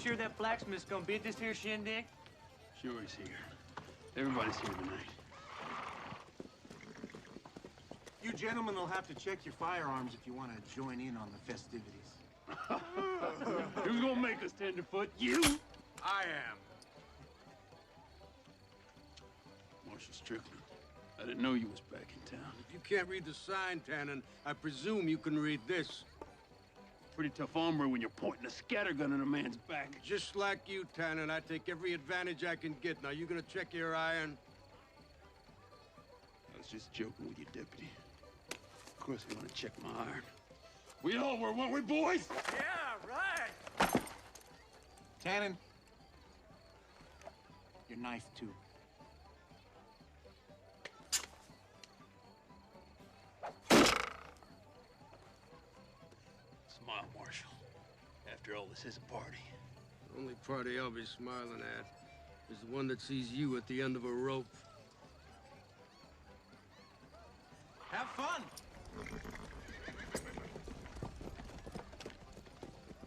sure that blacksmith's gonna beat this here shindig? Sure he's here. Everybody's here tonight. You gentlemen will have to check your firearms if you want to join in on the festivities. Who's gonna make us, tenderfoot? You? I am. Marshal Strickland. I didn't know you was back in town. If you can't read the sign, Tannen, I presume you can read this. Pretty tough armor when you're pointing a scattergun in a man's back. Just like you, Tannen, I take every advantage I can get. Now, you gonna check your iron? I was just joking with you, Deputy. Of course I want to check my iron. We all were, weren't we, boys? Yeah, right. Tannen, your knife, too. Smile, Marshal. After all, this is a party. The only party I'll be smiling at is the one that sees you at the end of a rope. Have fun.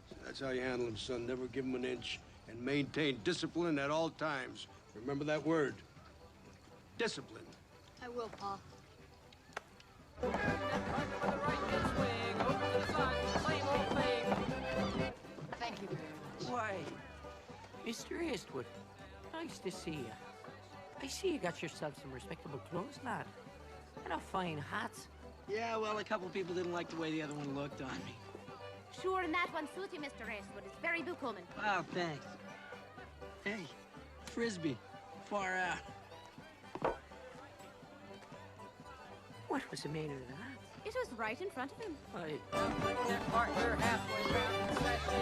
So that's how you handle him, son. Never give him an inch and maintain discipline at all times. Remember that word. Discipline. I will, Pa. Thank you very much. Why, Mr. Eastwood, nice to see you. I see you got yourself some respectable clothes, lad. And a fine hat. Yeah, well, a couple people didn't like the way the other one looked on me. Sure, and that one suits you, Mr. Eastwood. It's very becoming. Wow, thanks. Hey, Frisbie, far out. What was the meaning of that? It was right in front of him. I... Partner halfway round the session.